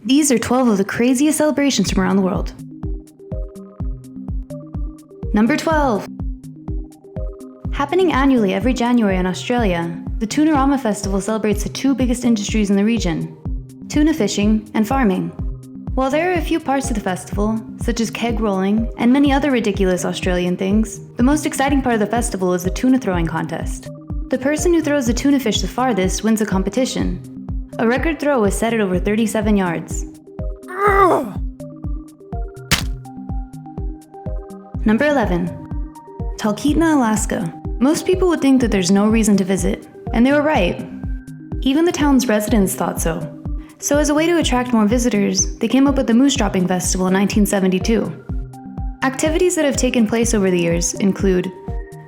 These are 12 of the craziest celebrations from around the world. Number 12. Happening annually every January in Australia, the Tuna Festival celebrates the two biggest industries in the region: tuna fishing and farming. While there are a few parts of the festival, such as keg rolling and many other ridiculous Australian things, the most exciting part of the festival is the tuna throwing contest. The person who throws the tuna fish the farthest wins a competition. A record throw was set at over 37 yards. Number 11. Talkeetna, Alaska. Most people would think that there's no reason to visit, and they were right. Even the town's residents thought so. So as a way to attract more visitors, they came up with the Moose Dropping Festival in 1972. Activities that have taken place over the years include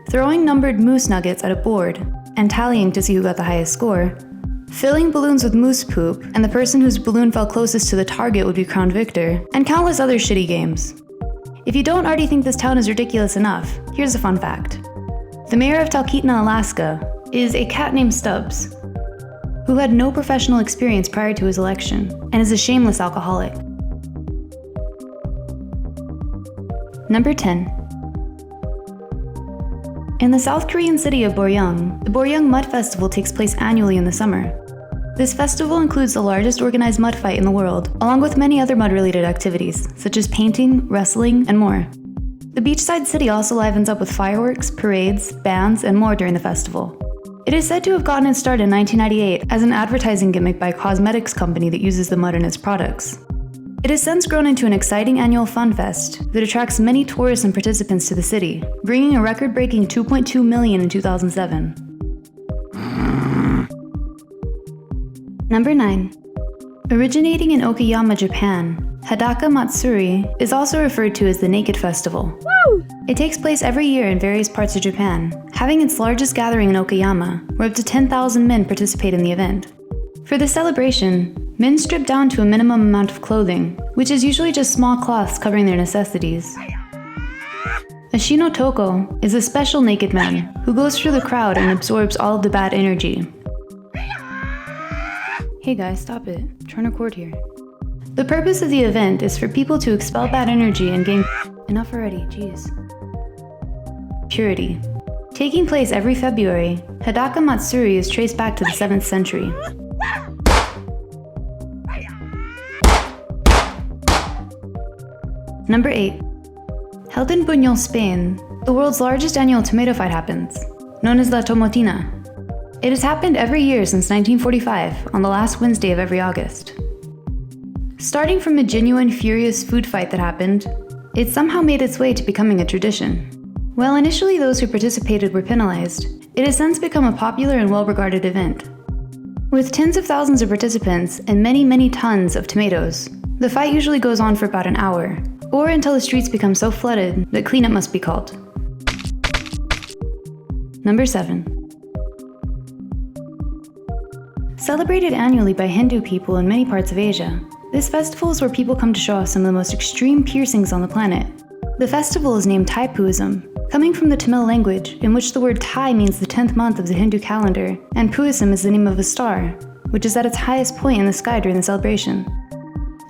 throwing numbered moose nuggets at a board and tallying to see who got the highest score, filling balloons with moose poop, and the person whose balloon fell closest to the target would be crowned victor, and countless other shitty games. If you don't already think this town is ridiculous enough, here's a fun fact. The mayor of Talkeetna, Alaska, is a cat named Stubbs, who had no professional experience prior to his election, and is a shameless alcoholic. Number 10. In the South Korean city of Boryeong, the Boryeong Mud Festival takes place annually in the summer. This festival includes the largest organized mud fight in the world, along with many other mud-related activities, such as painting, wrestling, and more. The beachside city also livens up with fireworks, parades, bands, and more during the festival. It is said to have gotten its start in 1998 as an advertising gimmick by a cosmetics company that uses the mud in its products. It has since grown into an exciting annual fun fest that attracts many tourists and participants to the city, bringing a record-breaking 2.2 million in 2007. Number 9. Originating in Okayama, Japan, Hadaka Matsuri is also referred to as the Naked Festival. Woo! It takes place every year in various parts of Japan, having its largest gathering in Okayama, where up to 10,000 men participate in the event. For the celebration, men strip down to a minimum amount of clothing, which is usually just small cloths covering their necessities. A Shinotoko is a special naked man who goes through the crowd and absorbs all of the bad energy. Hey guys, stop it. I'm trying to record here. The purpose of the event is for people to expel bad energy and gain— Enough already, jeez. Purity. Taking place every February, Hadaka Matsuri is traced back to the 7th century. Number 8. Held in Boryeong, Spain, the world's largest annual tomato fight happens, known as La Tomatina. It has happened every year since 1945, on the last Wednesday of every August. Starting from a genuine, furious food fight that happened, it somehow made its way to becoming a tradition. While initially those who participated were penalized, it has since become a popular and well-regarded event. With tens of thousands of participants and many, many tons of tomatoes, the fight usually goes on for about an hour, or until the streets become so flooded that cleanup must be called. Number 7. Celebrated annually by Hindu people in many parts of Asia, this festival is where people come to show off some of the most extreme piercings on the planet. The festival is named Thai-Puism, coming from the Tamil language, in which the word Thai means the 10th month of the Hindu calendar, and Puism is the name of a star, which is at its highest point in the sky during the celebration.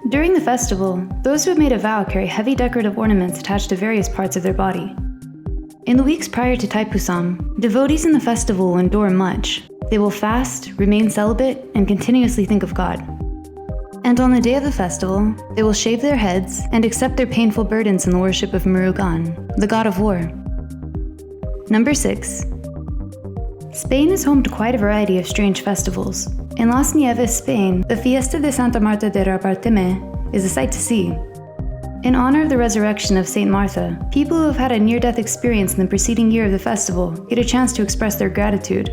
During the festival, those who have made a vow carry heavy decorative ornaments attached to various parts of their body. In the weeks prior to Thai-Puisam, devotees in the festival will endure much. They will fast, remain celibate, and continuously think of God. And on the day of the festival, they will shave their heads and accept their painful burdens in the worship of Murugan, the god of war. Number 6. Spain is home to quite a variety of strange festivals. In Las Nieves, Spain, the Fiesta de Santa Marta de Repartime is a sight to see. In honor of the resurrection of Saint Martha, people who have had a near-death experience in the preceding year of the festival get a chance to express their gratitude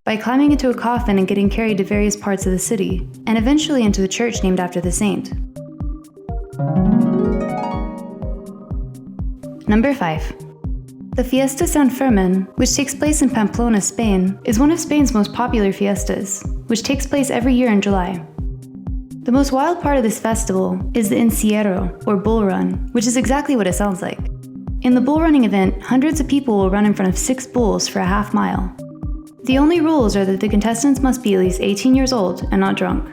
by climbing into a coffin and getting carried to various parts of the city, and eventually into the church named after the saint. Number 5. The Fiesta San Fermin, which takes place in Pamplona, Spain, is one of Spain's most popular fiestas, which takes place every year in July. The most wild part of this festival is the encierro, or bull run, which is exactly what it sounds like. In the bull running event, hundreds of people will run in front of 6 bulls for a half mile. The only rules are that the contestants must be at least 18 years old and not drunk.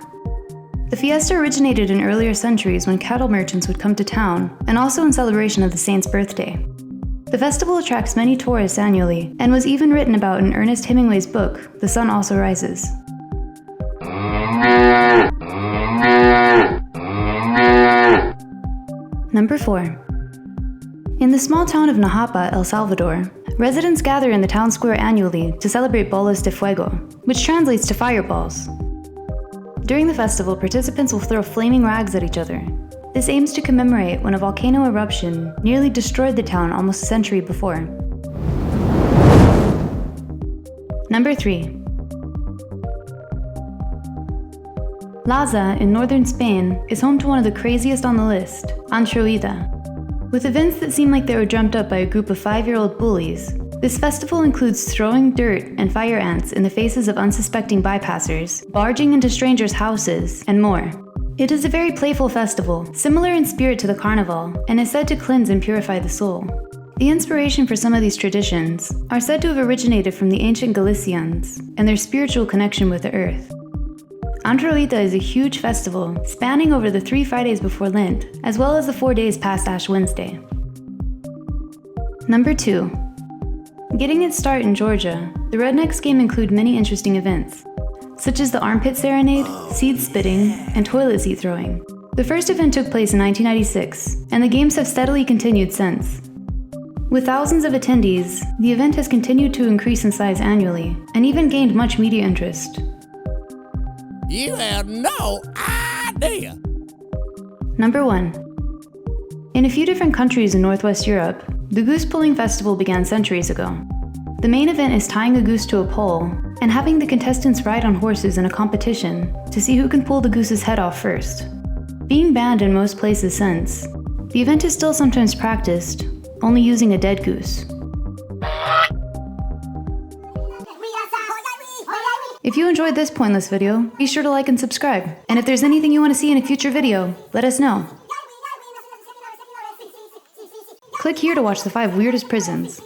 The fiesta originated in earlier centuries when cattle merchants would come to town, and also in celebration of the saint's birthday. The festival attracts many tourists annually, and was even written about in Ernest Hemingway's book, The Sun Also Rises. Number 4. In the small town of Najapa, El Salvador, residents gather in the town square annually to celebrate Bolas de Fuego, which translates to fireballs. During the festival, participants will throw flaming rags at each other. This aims to commemorate when a volcano eruption nearly destroyed the town almost a century before. Number 3. Laza in northern Spain is home to one of the craziest on the list, Antroida. With events that seem like they were dreamt up by a group of 5-year-old bullies, this festival includes throwing dirt and fire ants in the faces of unsuspecting bypassers, barging into strangers' houses, and more. It is a very playful festival, similar in spirit to the carnival, and is said to cleanse and purify the soul. The inspiration for some of these traditions are said to have originated from the ancient Galicians and their spiritual connection with the earth. Antroita is a huge festival spanning over the 3 Fridays before Lent, as well as the 4 days past Ash Wednesday. Number 2. Getting its start in Georgia, the Rednecks game include many interesting events, such as the armpit serenade, seed spitting, and toilet seat throwing. The first event took place in 1996, and the games have steadily continued since. With thousands of attendees, the event has continued to increase in size annually, and even gained much media interest. You have no idea! Number 1. In a few different countries in Northwest Europe, the goose pulling festival began centuries ago. The main event is tying a goose to a pole and having the contestants ride on horses in a competition to see who can pull the goose's head off first. Being banned in most places since, the event is still sometimes practiced, only using a dead goose. If you enjoyed this pointless video, be sure to like and subscribe. And if there's anything you want to see in a future video, let us know. Click here to watch the 5 weirdest prisons.